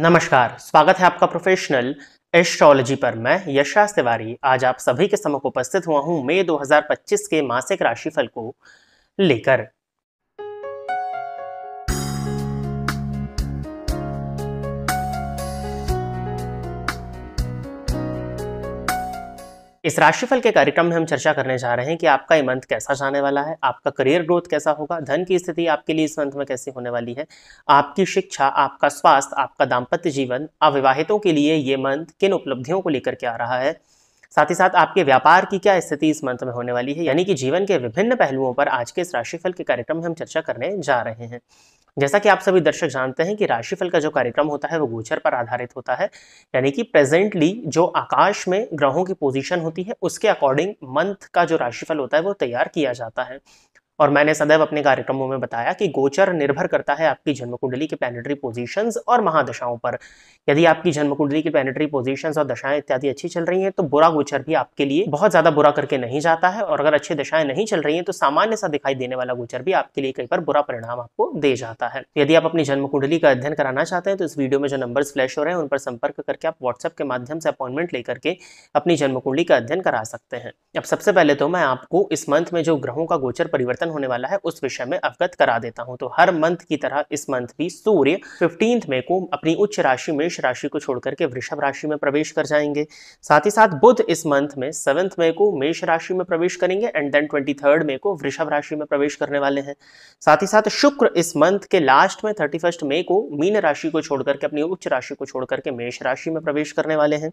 नमस्कार, स्वागत है आपका प्रोफेशनल एस्ट्रोलॉजी पर। मैं यशराज तिवारी आज आप सभी के सम्मुख उपस्थित हुआ हूं मई 2025 के मासिक राशिफल को लेकर। इस राशिफल के कार्यक्रम में हम चर्चा करने जा रहे हैं कि आपका ये मंथ कैसा जाने वाला है, आपका करियर ग्रोथ कैसा होगा, धन की स्थिति आपके लिए इस मंथ में कैसी होने वाली है, आपकी शिक्षा, आपका स्वास्थ्य, आपका दाम्पत्य जीवन, अविवाहितों के लिए ये मंथ किन उपलब्धियों को लेकर के आ रहा है, साथ ही साथ आपके व्यापार की क्या स्थिति इस मंथ में होने वाली है। यानी कि जीवन के विभिन्न पहलुओं पर आज के इस राशिफल के कार्यक्रम में हम चर्चा करने जा रहे हैं। जैसा कि आप सभी दर्शक जानते हैं कि राशिफल का जो कार्यक्रम होता है वो गोचर पर आधारित होता है, यानी कि प्रेजेंटली जो आकाश में ग्रहों की पोजीशन होती है उसके अकॉर्डिंग मंथ का जो राशिफल होता है वो तैयार किया जाता है। और मैंने सदैव अपने कार्यक्रमों में बताया कि गोचर निर्भर करता है आपकी जन्म कुंडली के प्लैनेटरी पोजीशंस और महादशाओं पर। यदि आपकी जन्म कुंडली की प्लैनेटरी पोजीशंस और दशाएं इत्यादि अच्छी चल रही हैं तो बुरा गोचर भी आपके लिए बहुत ज्यादा बुरा करके नहीं जाता है, और अगर अच्छी दशाएं नहीं चल रही हैं तो सामान्य सा दिखाई देने वाला गोचर भी आपके लिए कई बार बुरा परिणाम आपको दे जाता है। यदि आप अपनी जन्म कुंडली का अध्ययन कराना चाहते हैं तो इस वीडियो में जो नंबर्स फ्लैश हो रहे हैं उन पर संपर्क करके आप व्हाट्सएप के माध्यम से अपॉइंटमेंट लेकर के अपनी जन्म कुंडली का अध्ययन करा सकते हैं। अब सबसे पहले तो मैं आपको इस मंथ में जो ग्रहों का गोचर परिवर्तन होने वाला है उस विषय में अवगत करा देता हूं। तो हर मंथ की तरह इस मंथ भी सूर्य 15 मई को अपनी उच्च राशि मेष राशि को छोड़कर के वृषभ राशि में प्रवेश कर जाएंगे। साथ ही साथ बुध इस मंथ में 7 मई को मेष राशि में प्रवेश करेंगे एंड देन 23 मई को वृषभ राशि में प्रवेश करने वाले हैं। साथ ही साथ शुक्र इस मंथ के लास्ट में 31 मई को मीन राशि को छोड़कर के अपनी उच्च राशि को छोड़कर के मेष राशि में प्रवेश करने वाले हैं।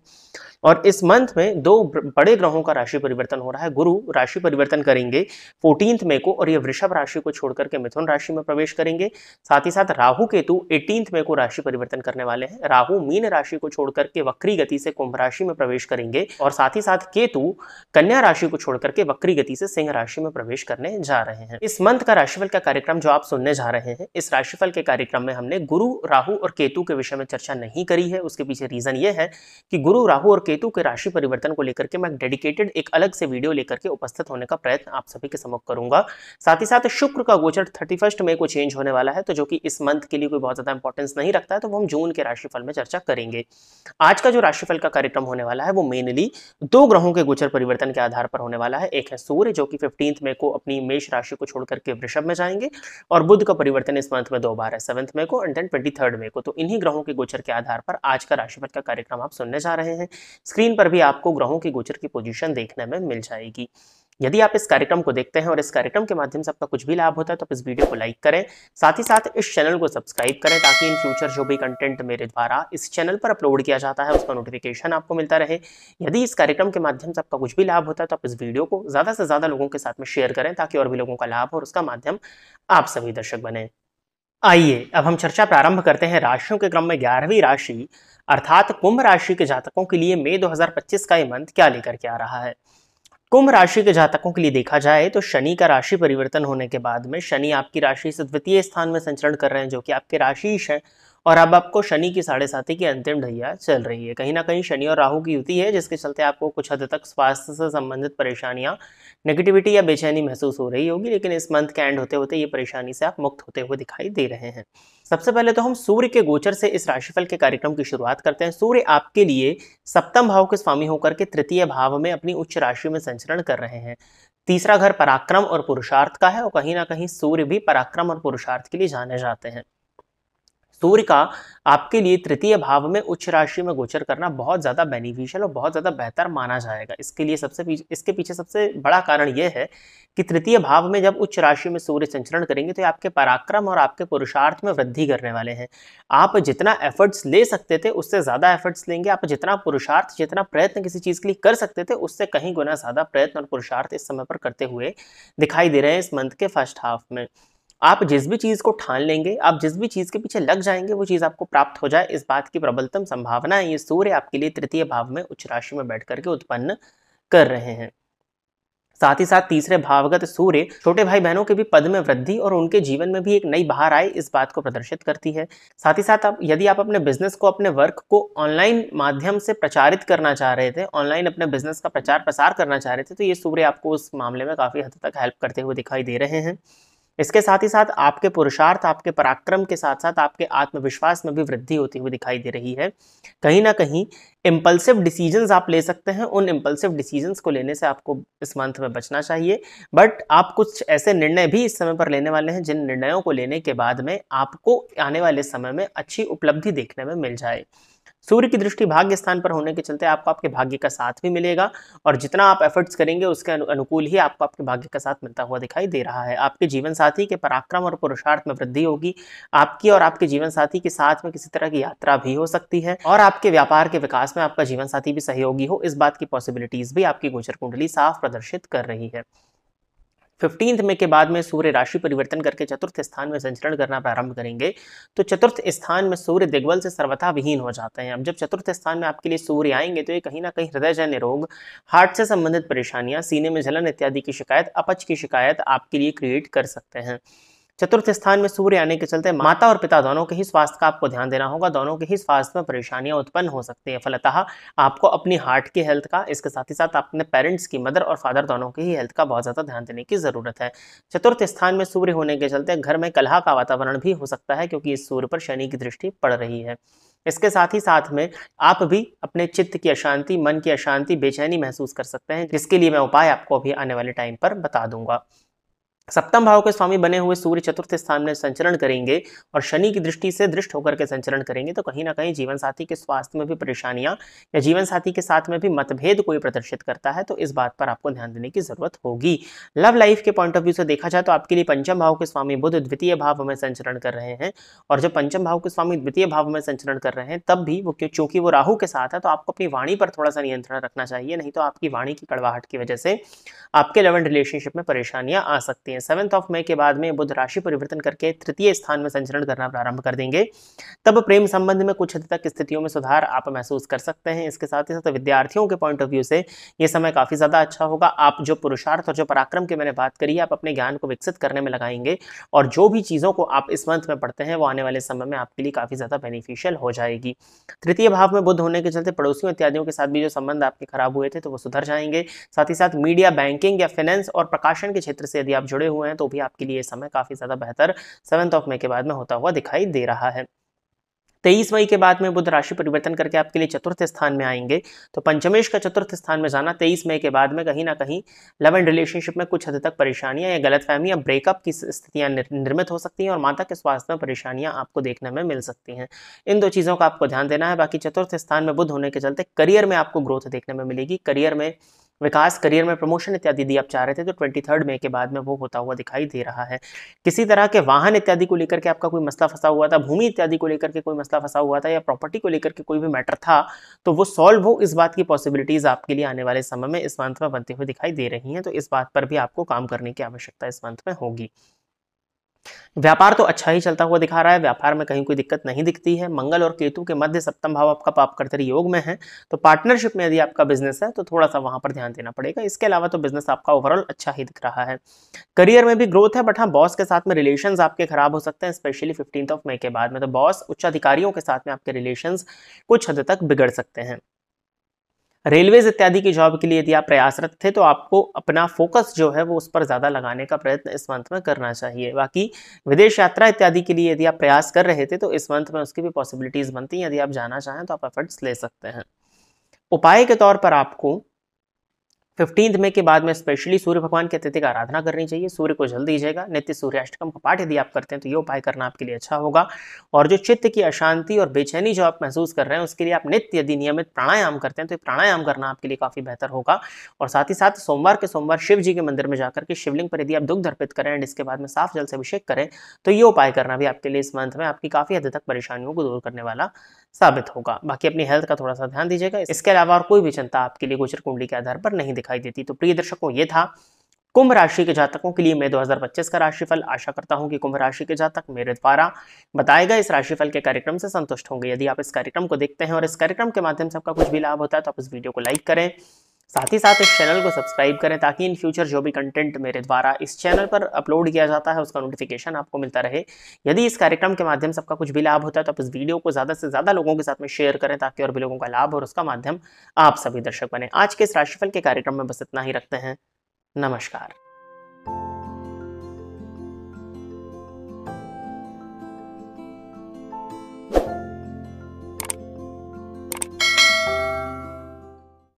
और इस मंथ में दो बड़े ग्रहों का राशि परिवर्तन हो रहा है। गुरु राशि परिवर्तन करेंगे 14 मई को और ये वृषभ राशि को छोड़कर के मिथुन राशि में प्रवेश करेंगे। साथ ही साथ राहु केतु 18 मई को राशि परिवर्तन करने वाले हैं। राहु मीन राशि को छोड़कर के वक्री गति से कुंभ राशि में प्रवेश करेंगे और साथ ही साथ केतु कन्या राशि को छोड़कर के वक्री गति से सिंह राशि में प्रवेश करने जा रहे हैं। इस मंथ का राशिफल का कार्यक्रम जो आप सुनने जा रहे हैं, इस राशिफल के कार्यक्रम में हमने गुरु, राहु और केतु के विषय में चर्चा नहीं करी है। उसके पीछे रीजन ये है कि गुरु, राहु और केतु के राशि परिवर्तन को लेकर के मैं डेडिकेटेड एक अलग से वीडियो लेकर के उपस्थित होने का प्रयत्न आप सभी के सम्मुख करूंगा। साथ ही साथ शुक्र का गोचर 31 मई को चेंज होने वाला है, तो जो कि इस मंथ के लिए कोई बहुत ज्यादा इंपॉर्टेंस नहीं रखता है, तो वो हम जून के राशिफल में चर्चा करेंगे। आज का जो राशिफल का कार्यक्रम होने वाला है वो मेनली दो ग्रहों के गोचर परिवर्तन के आधार पर होने वाला है। एक है सूर्य जो कि 15 मई को अपनी मेष राशि को छोड़कर के वृषभ में जाएंगे, और बुध का परिवर्तन इस मंथ में दो बार है, 7 मई को एंड देन 23 मई को। तो इन्हीं ग्रहों के गोचर के आधार पर आज का राशिफल का कार्यक्रम आप सुनने जा रहे हैं। स्क्रीन पर भी आपको ग्रहों की गोचर की पोजीशन देखने में मिल जाएगी। यदि आप इस कार्यक्रम को देखते हैं और इस कार्यक्रम के माध्यम से आपका कुछ भी लाभ होता है तो आप इस वीडियो को लाइक करें, साथ ही साथ इस चैनल को सब्सक्राइब करें ताकि इन फ्यूचर जो भी कंटेंट मेरे द्वारा इस चैनल पर अपलोड किया जाता है उसका नोटिफिकेशन आपको मिलता रहे। यदि इस कार्यक्रम के माध्यम से आपका कुछ भी लाभ होता है तो आप इस वीडियो को ज्यादा से ज्यादा लोगों के साथ में शेयर करें ताकि और भी लोगों का लाभ हो और उसका माध्यम आप सभी दर्शक बने। आइए अब हम चर्चा प्रारंभ करते हैं राशियों के क्रम में 11वीं राशि अर्थात कुंभ राशि के जातकों के लिए मई 2025 का ये मंथ क्या लेकर के आ रहा है। कुंभ राशि के जातकों के लिए देखा जाए तो शनि का राशि परिवर्तन होने के बाद में शनि आपकी राशि से द्वितीय स्थान में संचरण कर रहे हैं जो कि आपके राशिश है, और अब आपको शनि की 7.5 की अंतिम ढैया चल रही है। कहीं ना कहीं शनि और राहु की युति है जिसके चलते आपको कुछ हद तक स्वास्थ्य से संबंधित परेशानियां, नेगेटिविटी या बेचैनी महसूस हो रही होगी, लेकिन इस मंथ के एंड होते होते ये परेशानी से आप मुक्त होते हुए दिखाई दे रहे हैं। सबसे पहले तो हम सूर्य के गोचर से इस राशिफल के कार्यक्रम की शुरुआत करते हैं। सूर्य आपके लिए सप्तम भाव के स्वामी होकर के तृतीय भाव में अपनी उच्च राशि में संचरण कर रहे हैं। तीसरा घर पराक्रम और पुरुषार्थ का है और कहीं ना कहीं सूर्य भी पराक्रम और पुरुषार्थ के लिए जाने जाते हैं। सूर्य का आपके लिए तृतीय भाव में उच्च राशि में गोचर करना बहुत ज्यादा बेनिफिशियल और बहुत ज्यादा बेहतर माना जाएगा। इसके पीछे सबसे बड़ा कारण यह है कि तृतीय भाव में जब उच्च राशि में सूर्य संचरण करेंगे तो आपके पराक्रम और आपके पुरुषार्थ में वृद्धि करने वाले हैं। आप जितना एफर्ट्स ले सकते थे उससे ज्यादा एफर्ट्स लेंगे। आप जितना पुरुषार्थ, जितना प्रयत्न किसी चीज के लिए कर सकते थे उससे कहीं गुना ज्यादा प्रयत्न और पुरुषार्थ इस समय पर करते हुए दिखाई दे रहे हैं। इस मंथ के फर्स्ट हाफ में आप जिस भी चीज को ठान लेंगे, आप जिस भी चीज के पीछे लग जाएंगे वो चीज आपको प्राप्त हो जाए, इस बात की प्रबलतम संभावना है। ये सूर्य आपके लिए तृतीय भाव में उच्च राशि में बैठ करके उत्पन्न कर रहे हैं। साथ ही साथ तीसरे भावगत सूर्य छोटे भाई बहनों के भी पद में वृद्धि और उनके जीवन में भी एक नई बहार आए, इस बात को प्रदर्शित करती है। साथ ही साथ यदि आप अपने बिजनेस को, अपने वर्क को ऑनलाइन माध्यम से प्रचारित करना चाह रहे थे, ऑनलाइन अपने बिजनेस का प्रचार प्रसार करना चाह रहे थे, तो ये सूर्य आपको उस मामले में काफी हद तक हेल्प करते हुए दिखाई दे रहे हैं। इसके साथ ही साथ आपके पुरुषार्थ, आपके पराक्रम के साथ साथ आपके आत्मविश्वास में भी वृद्धि होती हुई दिखाई दे रही है। कहीं ना कहीं इम्पल्सिव डिसीजंस आप ले सकते हैं, उन इम्पल्सिव डिसीजंस को लेने से आपको इस मंथ में बचना चाहिए। बट आप कुछ ऐसे निर्णय भी इस समय पर लेने वाले हैं जिन निर्णयों को लेने के बाद में आपको आने वाले समय में अच्छी उपलब्धि देखने में मिल जाए। सूर्य की दृष्टि भाग्य स्थान पर होने के चलते आपको आपके भाग्य का साथ भी मिलेगा, और जितना आप एफर्ट्स करेंगे उसके अनुकूल ही आपको आपके भाग्य का साथ मिलता हुआ दिखाई दे रहा है। आपके जीवन साथी के पराक्रम और पुरुषार्थ में वृद्धि होगी। आपकी और आपके जीवन साथी के साथ में किसी तरह की यात्रा भी हो सकती है, और आपके व्यापार के विकास में आपका जीवन साथी भी सहयोगी हो, इस बात की पॉसिबिलिटीज भी आपकी गोचर कुंडली साफ प्रदर्शित कर रही है। 15 मई के बाद में सूर्य राशि परिवर्तन करके चतुर्थ स्थान में संचरण करना प्रारंभ करेंगे, तो चतुर्थ स्थान में सूर्य दिग्बल से सर्वथा विहीन हो जाते हैं। अब जब चतुर्थ स्थान में आपके लिए सूर्य आएंगे तो ये कहीं ना कहीं हृदयजन्य रोग, हार्ट से संबंधित परेशानियां, सीने में जलन इत्यादि की शिकायत, अपच की शिकायत आपके लिए क्रिएट कर सकते हैं। चतुर्थ स्थान में सूर्य आने के चलते माता और पिता दोनों के ही स्वास्थ्य का आपको ध्यान देना होगा। दोनों के ही स्वास्थ्य में परेशानियां उत्पन्न हो सकती हैं। फलतः आपको अपनी हार्ट की हेल्थ का, इसके साथ ही साथ अपने पेरेंट्स की, मदर और फादर दोनों की ही हेल्थ का बहुत ज्यादा ध्यान देने की जरूरत है। चतुर्थ स्थान में सूर्य होने के चलते घर में कलह का वातावरण भी हो सकता है, क्योंकि इस सूर्य पर शनि की दृष्टि पड़ रही है। इसके साथ ही साथ में आप भी अपने चित्त की अशांति, मन की अशांति, बेचैनी महसूस कर सकते हैं, जिसके लिए मैं उपाय आपको अभी आने वाले टाइम पर बता दूंगा। सप्तम भाव के स्वामी बने हुए सूर्य चतुर्थ स्थान में संचरण करेंगे और शनि की दृष्टि से दृष्ट होकर के संचरण करेंगे, तो कहीं ना कहीं जीवन साथी के स्वास्थ्य में भी परेशानियां या जीवन साथी के साथ में भी मतभेद कोई प्रदर्शित करता है, तो इस बात पर आपको ध्यान देने की जरूरत होगी। लव लाइफ के पॉइंट ऑफ व्यू से देखा जाए तो आपके लिए पंचम भाव के स्वामी बुध द्वितीय भाव में संचरण कर रहे हैं, और जब पंचम भाव के स्वामी द्वितीय भाव में संचरण कर रहे हैं तब भी वो चूंकि वो राहु के साथ है, तो आपको अपनी वाणी पर थोड़ा सा नियंत्रण रखना चाहिए, नहीं तो आपकी वाणी की कड़वाहट की वजह से आपके लव एंड रिलेशनशिप में परेशानियां आ सकती हैं। 7 मई के बाद में बुध राशि परिवर्तन करके तृतीय स्थान में संचरण करना प्रारंभ कर देंगे, तब प्रेम संबंध में कुछ हद तक स्थितियों में सुधार आप महसूस कर सकते हैं। इसके साथ ही साथ विद्यार्थियों के पॉइंट ऑफ व्यू से ये समय काफी ज्यादा अच्छा होगा। आप जो पुरुषार्थ और जो पराक्रम की मैंने बात करी है, आप अपने ज्ञान को विकसित करने में लगाएंगे, और जो भी चीजों को आप इस मंथ में पढ़ते हैं वो आने वाले समय में आपके लिए काफी ज्यादा बेनिफिशियल हो जाएगी। तृतीय भाव में बुध होने के चलते पड़ोसियों इत्यादियों के साथ भी जो संबंध आपके खराब हुए थे तो वो सुधर जाएंगे। साथ ही साथ मीडिया, बैंकिंग या फाइनेंस और प्रकाशन के क्षेत्र से यदि आप जुड़े हुए हैं तो भी आपके लिए समय काफी ज्यादा बेहतर 7 मई के बाद में होता हुआ दिखाई दे रहा है। 23 मई के बाद में बुध राशि परिवर्तन करके आपके लिए चतुर्थ स्थान में आएंगे, तो पंचमेश का चतुर्थ स्थान में जाना 23 मई के बाद में कहीं ना कहीं लव एंड रिलेशनशिप में कुछ हद तक परेशानियां या गलतफहमी या ब्रेकअप की स्थितियां निर्मित हो सकती हैं, और माता के स्वास्थ्य में परेशानियां आपको देखने में मिल सकती हैं। इन दो चीजों का आपको ध्यान देना है। बाकी चतुर्थ स्थान में बुध होने के चलते करियर में आपको ग्रोथ देखने में मिलेगी, करियर में विकास, करियर में प्रमोशन इत्यादि यदि आप चाह रहे थे तो 23 मई के बाद में वो होता हुआ दिखाई दे रहा है। किसी तरह के वाहन इत्यादि को लेकर के आपका कोई मसला फंसा हुआ था, भूमि इत्यादि को लेकर के कोई मसला फंसा हुआ था, या प्रॉपर्टी को लेकर के कोई भी मैटर था, तो वो सॉल्व हो, इस बात की पॉसिबिलिटीज आपके लिए आने वाले समय में इस मंथ में बनते हुए दिखाई दे रही हैं। तो इस बात पर भी आपको काम करने की आवश्यकता इस मंथ में होगी। व्यापार तो अच्छा ही चलता हुआ दिखा रहा है, व्यापार में कहीं कोई दिक्कत नहीं दिखती है। मंगल और केतु के मध्य सप्तम भाव आपका पापकर्तरी योग में है, तो पार्टनरशिप में यदि आपका बिजनेस है तो थोड़ा सा वहां पर ध्यान देना पड़ेगा। इसके अलावा तो बिजनेस आपका ओवरऑल अच्छा ही दिख रहा है। करियर में भी ग्रोथ है, बट हाँ, बॉस के साथ में रिलेशंस आपके खराब हो सकते हैं, स्पेशली 15 मई के बाद में। तो बॉस, उच्च अधिकारियों के साथ में आपके रिलेशंस कुछ हद तक बिगड़ सकते हैं। रेलवेज इत्यादि की जॉब के लिए यदि आप प्रयासरत थे तो आपको अपना फोकस जो है वो उस पर ज्यादा लगाने का प्रयत्न इस मंथ में करना चाहिए। बाकी विदेश यात्रा इत्यादि के लिए यदि आप प्रयास कर रहे थे तो इस मंथ में उसकी भी पॉसिबिलिटीज बनती हैं। यदि आप जाना चाहें तो आप एफर्ट्स ले सकते हैं। उपाय के तौर पर आपको 15 मई के बाद में स्पेशली सूर्य भगवान की अत्यधिक आराधना करनी चाहिए। सूर्य को जल दीजिएगा। नित्य सूर्याष्टकम का पाठ यदि आप करते हैं तो ये उपाय करना आपके लिए अच्छा होगा। और जो चित्त की अशांति और बेचैनी जो आप महसूस कर रहे हैं उसके लिए आप नित्य यदि नियमित प्राणायाम करते हैं तो प्राणायाम करना आपके लिए काफी बेहतर होगा। और साथ ही साथ सोमवार के सोमवार शिव जी के मंदिर में जाकर के शिवलिंग पर यदि आप दुग्ध अर्पित करें एंड इसके बाद में साफ जल से अभिषेक करें तो ये उपाय करना भी आपके लिए इस मंथ में आपकी काफी हद तक परेशानियों को दूर करने वाला साबित होगा। बाकी अपनी हेल्थ का थोड़ा सा ध्यान दीजिएगा। इसके अलावा और कोई भी चिंता आपके लिए गोचर कुंडली के आधार पर नहीं दिखाई देती। तो प्रिय दर्शकों, ये था कुंभ राशि के जातकों के लिए मई 2025 का राशिफल। आशा करता हूं कि कुंभ राशि के जातक मेरे द्वारा बताए गए इस राशिफल के कार्यक्रम से संतुष्ट होंगे। यदि आप इस कार्यक्रम को देखते हैं और इस कार्यक्रम के माध्यम से आपका कुछ भी लाभ होता है तो आप इस वीडियो को लाइक करें, साथ ही साथ इस चैनल को सब्सक्राइब करें ताकि इन फ्यूचर जो भी कंटेंट मेरे द्वारा इस चैनल पर अपलोड किया जाता है उसका नोटिफिकेशन आपको मिलता रहे। यदि इस कार्यक्रम के माध्यम से आपका कुछ भी लाभ होता है तो आप इस वीडियो को ज़्यादा से ज़्यादा लोगों के साथ में शेयर करें ताकि और भी लोगों का लाभ और उसका माध्यम आप सभी दर्शक बने। आज के इस राशिफल के कार्यक्रम में बस इतना ही रखते हैं। नमस्कार।